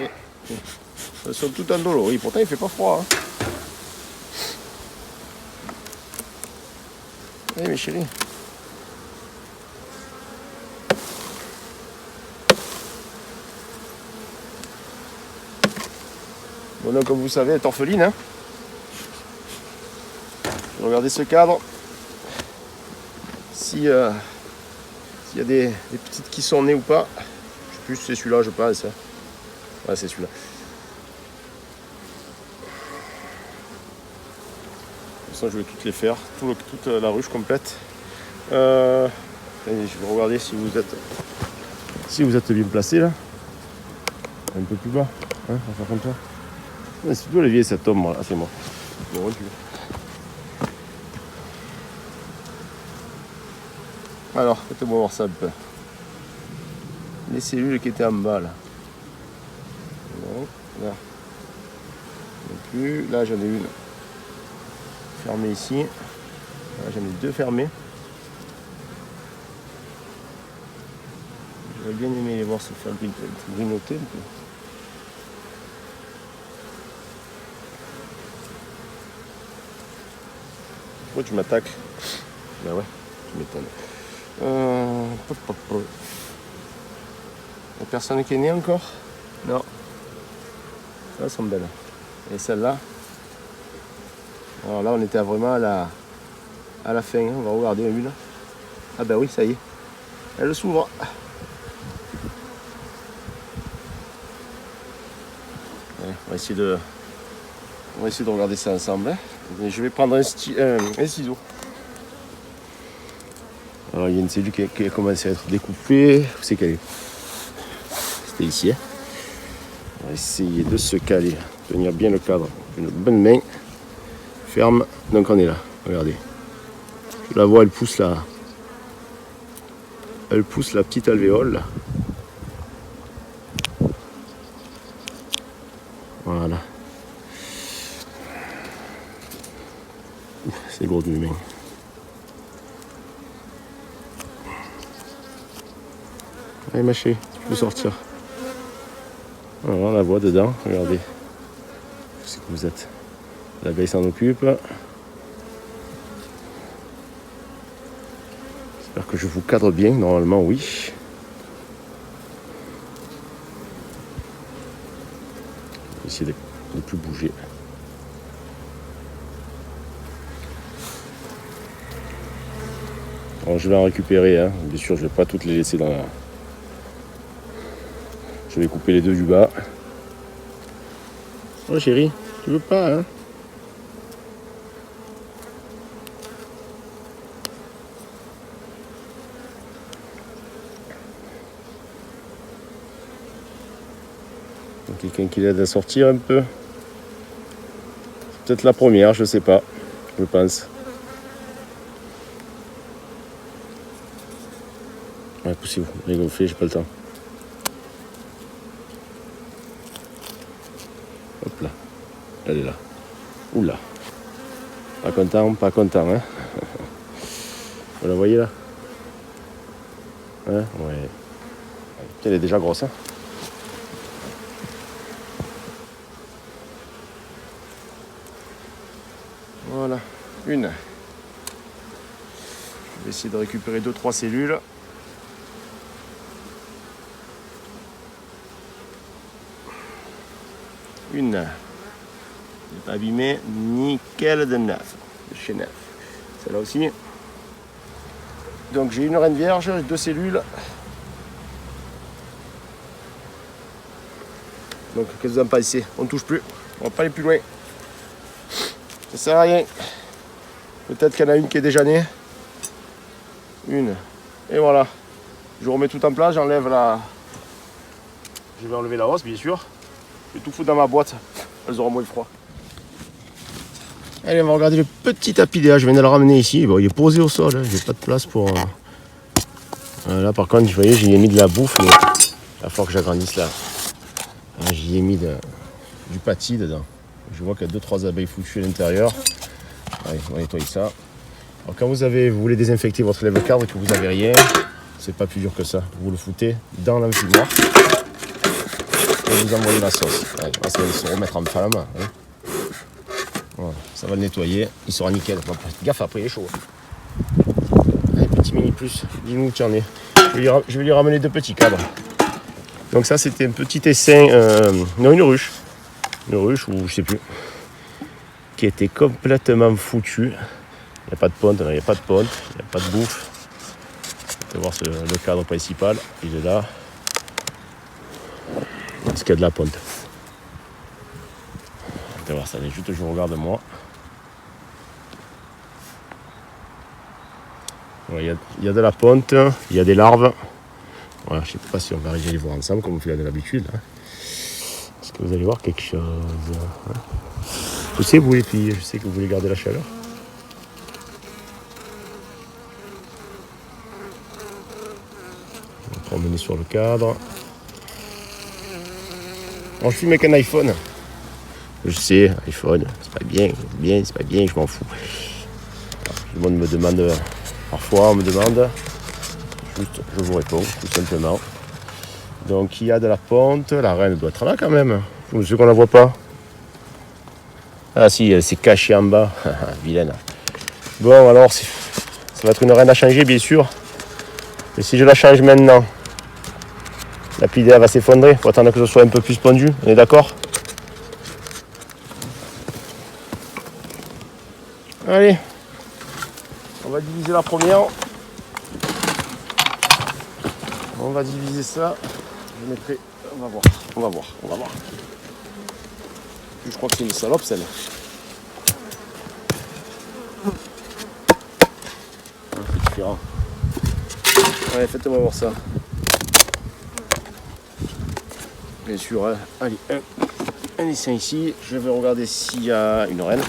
voyez, elles sont toutes endolories, pourtant il fait pas froid. Hein. Allez mes chéris. Bon donc comme vous savez, elle est orpheline. Hein. Regardez ce cadre. Si y a des petites qui sont nées ou pas. Je sais plus si c'est celui-là je pense. Ouais c'est celui-là. De toute façon je vais toutes les faire. Toute la ruche complète. Je vais regarder si vous êtes bien placé là. Un peu plus bas. Hein, on va faire comme ça. C'est plutôt Olivier cet homme là, c'est moi. Bon, recule. Alors, faites-moi voir ça un peu. Les cellules qui étaient en bas là. Non, là. Non plus. Là j'en ai une fermée ici. Là j'en ai deux fermées. J'aurais bien aimé les voir se faire grignoter un peu. Pourquoi tu m'attaques? Ben ouais, tu m'étonnes. La personne qui est née encore? Non. Elles sont belles. Et celle-là? Alors là on était vraiment à la fin. On va regarder une. Ah ben oui, ça y est. Elle s'ouvre. Ouais, on va essayer de regarder ça ensemble. Hein. Je vais prendre un ciseau. Alors il y a une cellule qui a commencé à être découpée. Où c'est qu'elle est? C'était ici. Hein. On va essayer de se caler, tenir bien le cadre. Une bonne main. Ferme. Donc on est là. Regardez. Je la vois, elle pousse la petite alvéole. Là. Voilà. C'est gros d'une main. Allez ma chérie, tu peux sortir. Voilà, on la voit dedans, regardez. C'est que vous êtes. L'abeille s'en occupe. J'espère que je vous cadre bien, normalement oui. Je vais essayer de ne plus bouger. Alors, je vais en récupérer, hein. Bien sûr je ne vais pas toutes les laisser dans la... Je vais couper les deux du bas. Oh chérie, tu veux pas hein? Quelqu'un qui l'aide à sortir un peu. C'est peut-être la première, je sais pas. Je pense. Ouais, poussez-vous, régonflez, j'ai pas le temps. Hop là. Elle est là. Oula. Pas content, hein. Vous la voyez là? Hein? Ouais. Elle est déjà grosse, hein. Voilà, une. Je vais essayer de récupérer 2-3 cellules. Une. Elle n'est pas abîmée, nickel de neuf. De chez neuf. Celle-là aussi. Donc j'ai une reine vierge, 2 cellules. Donc qu'est-ce que vous en pensez? On ne touche plus. On va pas aller plus loin. Ça sert à rien. Peut-être qu'il y en a une qui est déjà née. Une. Et voilà. Je remets tout en place, j'enlève la... Je vais enlever la hausse, bien sûr. Je vais tout foutre dans ma boîte. Elles auront moins froid. Allez, on va regarder le petit apidéa. Je viens de le ramener ici. Bon, il est posé au sol. Hein. J'ai pas de place pour... Là, par contre, vous voyez, j'y ai mis de la bouffe. Mais il va falloir que j'agrandisse là. J'y ai mis du pâtis dedans. Je vois qu'il y a 2-3 abeilles foutues à l'intérieur. Allez, on va nettoyer ça. Alors, quand vous voulez désinfecter votre lève-cadre et que vous n'avez rien, c'est pas plus dur que ça. Vous le foutez dans l'enfumoir. vous envoyer la sauce. Ouais, on va se remettre en fin la main. Hein. Voilà, ça va le nettoyer, il sera nickel. Gaffe, après il est chaud. Allez, petit mini plus, dis-nous où tu en es. Je vais lui ramener 2 petits cadres. Donc ça c'était un petit essaim, non une ruche ou je sais plus, qui était complètement foutue. Il n'y a pas de ponte, il n'y a pas de ponte, il n'y a pas de bouffe. On va voir le cadre principal, il est là. Est-ce qu'il y a de la ponte? On va voir ça, juste je regarde moi. Ouais, il y a de la ponte, il y a des larves. Voilà, je ne sais pas si on va arriver à les voir ensemble comme on fait d'habitude. Hein. Est-ce que vous allez voir quelque chose? Hein. Je sais, vous les filles, je sais que vous voulez garder la chaleur. On va promener sur le cadre. Alors, je filme avec un iPhone. Je sais, iPhone, c'est pas bien, c'est pas bien, je m'en fous. Alors, tout le monde me demande, parfois on me demande, juste je vous réponds, tout simplement. Donc il y a de la ponte, la reine doit être là quand même. Ou ceux qu'on la voit pas. Ah si, elle s'est cachée en bas. Vilaine. Bon alors, ça va être une reine à changer bien sûr. Mais si je la change maintenant, la pidea va s'effondrer. Il faut attendre que ce soit un peu plus pondu. On est d'accord? Allez. On va diviser la première. On va diviser ça. Je mettrai. On va voir. Je crois que c'est une salope celle-là. C'est différent. Allez, faites-moi voir ça. Bien sûr, hein. Allez, un essaim ici. Je vais regarder s'il y a une reine.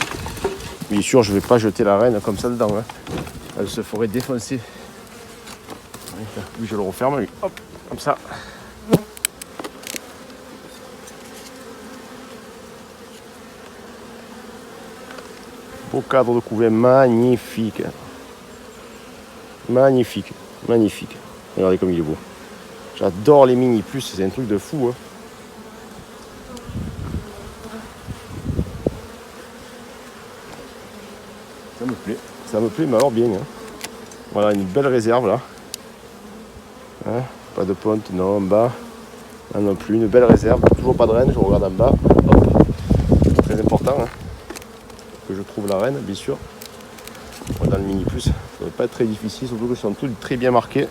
Bien sûr, je ne vais pas jeter la reine comme ça dedans. Hein. Elle se ferait défoncer. Lui, je le referme. Lui. Hop, comme ça. Beau cadre de couvain, magnifique. Magnifique. Regardez comme il est beau. J'adore les mini plus, c'est un truc de fou. Hein. Ça me plaît, mais alors bien. Hein. Voilà, une belle réserve là. Hein, pas de ponte, non, en bas. Là non plus, une belle réserve. Toujours pas de reine, je regarde en bas. Hop. Très important. Hein. Que je trouve la reine, bien sûr. Dans le mini plus, ça ne va pas être très difficile, surtout que sont tous très bien marqués.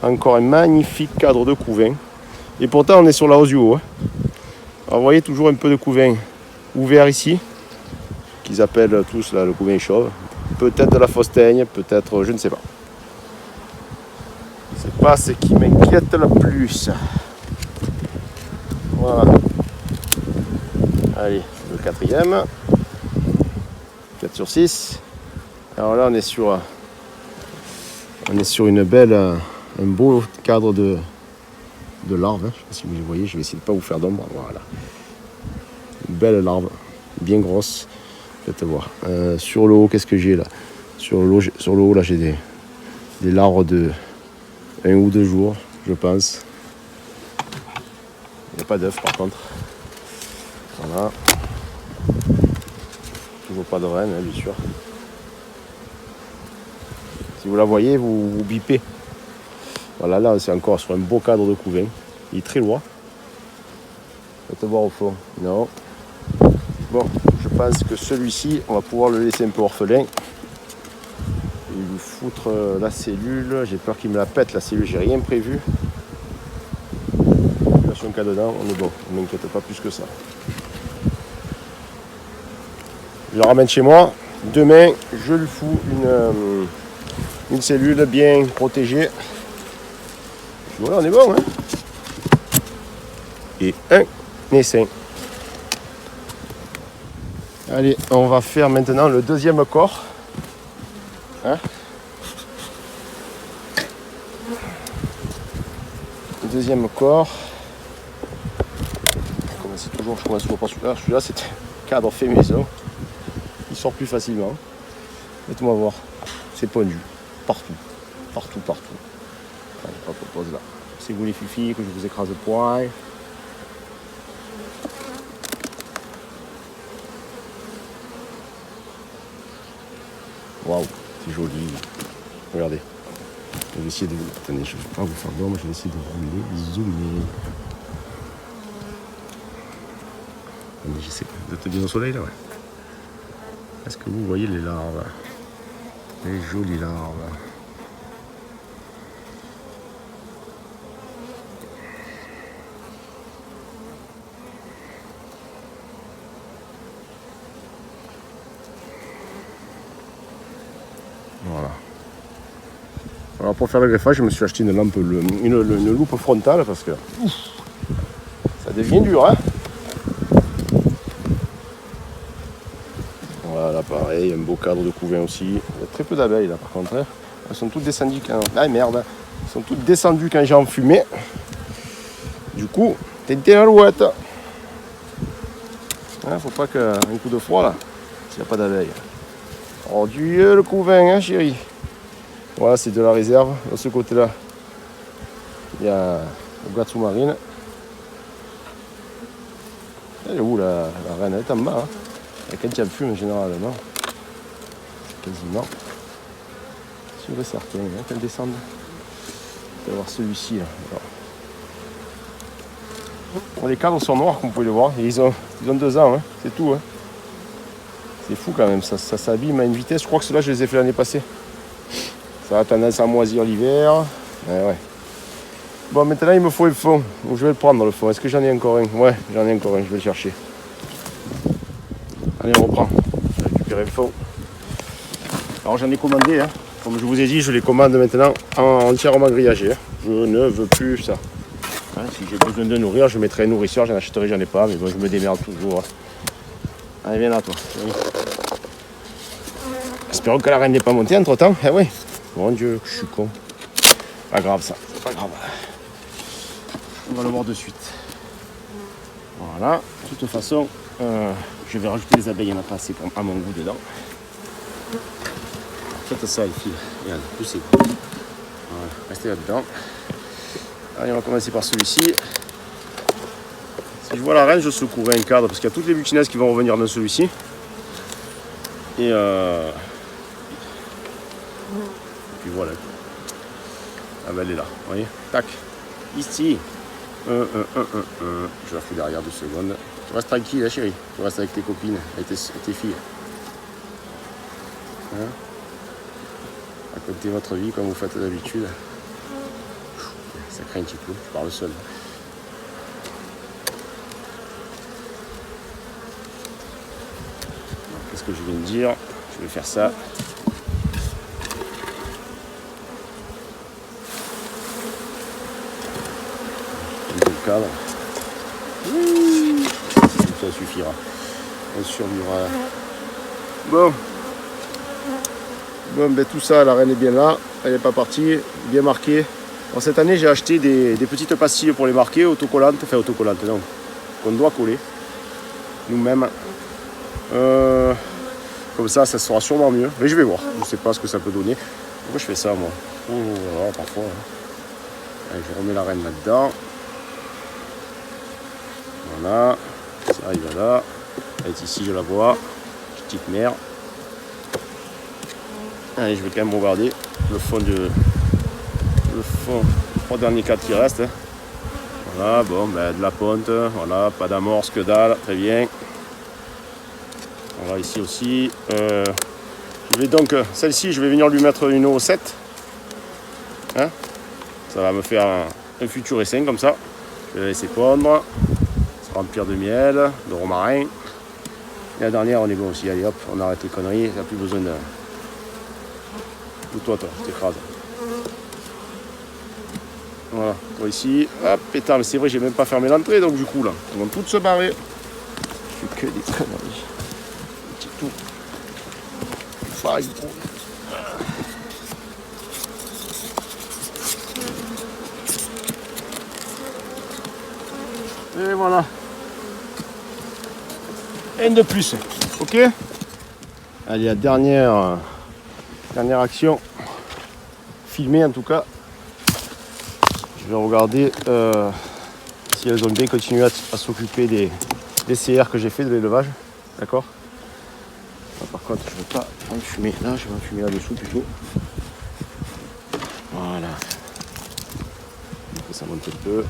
Encore un magnifique cadre de couvain. Et pourtant, on est sur la hausse du haut. Hein. Alors, vous voyez toujours un peu de couvain ouvert ici, qu'ils appellent tous là, le couvain chauve. Peut-être de la fausse teigne, peut-être, je ne sais pas. C'est pas ce qui m'inquiète le plus. Voilà. Allez, le 4e. 4 sur 6. Alors là, on est sur une belle, un beau cadre de larves. Hein. Je ne sais pas si vous les voyez, je vais essayer de ne pas vous faire d'ombre. Voilà. Une belle larve, bien grosse. Faites voir. Sur le haut, qu'est-ce que j'ai là? Sur le haut, là, j'ai des larves de 1 ou 2 jours, je pense. Il n'y a pas d'œuf par contre. Voilà. Toujours pas de reine, hein, bien sûr. Si vous la voyez, vous bipez. Voilà, là, c'est encore sur un beau cadre de couvain. Il est très loin. Faites voir au fond. Non. Bon, je pense que celui-ci, on va pouvoir le laisser un peu orphelin. Et lui foutre la cellule. J'ai peur qu'il me la pète, la cellule. J'ai rien prévu. Là, sur un cas dedans, on est bon. Ne m'inquiète pas plus que ça. Je la ramène chez moi. Demain, je lui fous une cellule bien protégée. Voilà, on est bon. Hein, et un essaim. Allez, on va faire maintenant le 2e corps. Hein, le 2e corps. Je commence toujours par celui-là. Celui-là, c'est un cadre fait maison. Il sort plus facilement. Faites-moi voir. C'est pondu. Partout. Allez, hop, on pose là. C'est vous les filles que je vous écrase le poing. Waouh, c'est joli. Regardez. Je vais essayer de... Attendez, je ne vais pas vous faire d'ombre, je vais essayer de rouler, zoomer. Attendez, j'essaie d'être bien au soleil là, ouais. Est-ce que vous voyez les larves? Les jolies larves. Voilà. Alors pour faire le greffage, je me suis acheté une lampe, une loupe frontale parce que ouf, ça devient dur, hein. Voilà, pareil, un beau cadre de couvain aussi. Il y a très peu d'abeilles là par contre. Hein. Elles sont toutes descendues quand... Ah merde, elles sont toutes descendues quand j'ai enfumé. Du coup, t'es une alouette. Hein, faut pas qu'un coup de froid là, s'il n'y a pas d'abeilles. Oh Dieu, le couvain, hein chérie. Voilà, c'est de la réserve. De ce côté-là, il y a le boîte sous-marine. Elle est où la reine? Elle est en bas. Hein. Quand il y a le fume, généralement. Quasiment. Sûr et certain, hein, qu'elle descende. On va voir celui-ci. Là. Bon, les cadres sont noirs, comme vous pouvez le voir. Et ils ont 2 ans, hein. C'est tout. Hein. C'est fou quand même, ça s'abîme à une vitesse. Je crois que ceux-là, je les ai fait l'année passée. Ça a tendance à moisir l'hiver. Ouais. Bon, maintenant, il me faut le fond. Donc, je vais le prendre, le fond. Est-ce que j'en ai encore un? Ouais, j'en ai encore un. Je vais le chercher. Allez, on reprend. Je vais récupérer le fond. Alors, j'en ai commandé. Hein. Comme je vous ai dit, je les commande maintenant entièrement grillagés. Hein. Je ne veux plus ça. Hein, si j'ai besoin de nourrir, je mettrai un nourrisseur. J'en achèterai, j'en ai pas. Mais bon, je me démerde toujours. Hein. Allez, viens là, toi. Oui. Espérons que la reine n'est pas montée entre temps. Eh oui. Mon Dieu, je suis con. Pas grave ça, c'est pas grave. On va le voir de suite. Voilà. De toute façon, je vais rajouter les abeilles, il n'y en a pas assez à mon goût dedans. Faites ça les filles. Regarde, poussez. Voilà, restez là-dedans. Allez, on va commencer par celui-ci. Si je vois la reine, je secouerai un cadre parce qu'il y a toutes les butinaises qui vont revenir dans celui-ci. Et puis voilà. Ah ben elle est là, vous voyez. Tac. Ici. Je la fous derrière 2 secondes. Tu restes tranquille, hein, chérie. Tu restes avec tes copines, avec tes filles. Hein? Racontez votre vie comme vous faites d'habitude. Ça craint un petit peu, je parle seul. Qu'est-ce que je viens de dire? Je vais faire ça. Le cadre. Ça suffira. On survivra. Bon, ben tout ça, la reine est bien là. Elle n'est pas partie, bien marquée. Alors, cette année, j'ai acheté des petites pastilles pour les marquer, autocollantes. Enfin, autocollantes, non. Qu'on doit coller. Nous-mêmes. Comme ça sera sûrement mieux. Mais je vais voir. Je ne sais pas ce que ça peut donner. Pourquoi je fais ça, moi? Voilà, parfois. Hein. Allez, je remets la reine là-dedans. Voilà. Ça arrive là. Elle est ici, je la vois. Petite mère. Allez, je vais quand même regarder le fond, les 3 derniers cadres qui restent. Voilà, bon, ben, de la ponte. Voilà, pas d'amorce, que dalle. Très bien. Voilà, ici aussi. Je vais donc, celle-ci, je vais venir lui mettre une eau 7. Hein, ça va me faire un futur essaim comme ça. Je vais la laisser pondre. Se remplir de miel, de romarin. Et la dernière, on est bon aussi. Allez hop, on arrête les conneries. Il n'y a plus besoin de toi, je t'écrase. Voilà, toi ici. Hop, pétard, mais c'est vrai, j'ai même pas fermé l'entrée, donc du coup, là, ils vont toutes se barrer. Je fais que des conneries. Petit tout. Pareil. Et voilà. Un de plus. Ok. Allez, la dernière action. Filmée en tout cas. Je vais regarder si elles ont bien continué à s'occuper des CR que j'ai fait de l'élevage. D'accord. Là, par contre, je ne veux pas enfumer. Là, je vais enfumer là-dessous plutôt. Voilà. Ça monte un peu.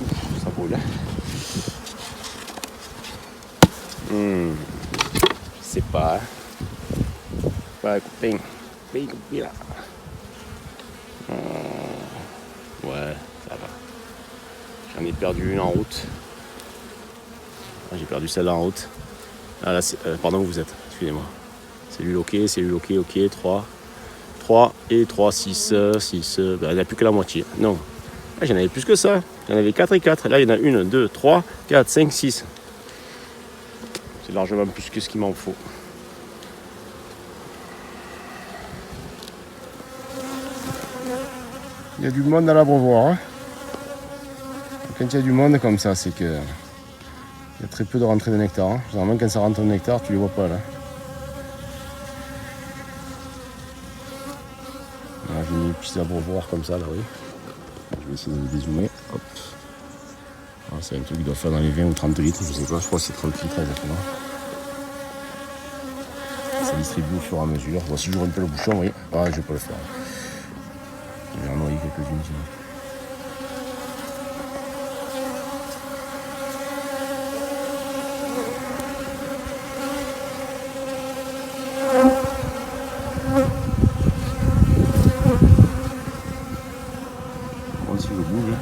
Ouf, ça brûle. Je sais pas. Pas coupé. Coupé là. Ouais, ça va. J'en ai perdu une en route. Ah, j'ai perdu celle-là en route. Ah là, pardon, où vous êtes. Excusez-moi. Cellule ok, ok. 3. 3 et 3, 6, 6. Ben, il n'y en a plus que la moitié. Non. Ah, j'en avais plus que ça. J'en avais 4 et 4. Là, il y en a 1, 2, 3, 4, 5, 6. C'est largement plus que ce qu'il m'en faut. Il y a du monde à l'abreuvoir. Hein. Quand il y a du monde comme ça, c'est que il y a très peu de rentrée de nectar. Hein. Généralement, quand ça rentre de nectar, tu les vois pas là. Voilà, j'ai mis une petite abreuvoir comme ça là, oui. Je vais essayer de dézoomer. Hop. Voilà, c'est un truc qui doit faire dans les 20 ou 30 litres, je sais pas, je crois que c'est 30 litres exactement. Ça distribue au fur et à mesure. Bon, si j'ouvre un peu le bouchon, oui. Ah, je vais pas le faire. Je vais en noyer quelques-unes sinon. Bon, si je bouge.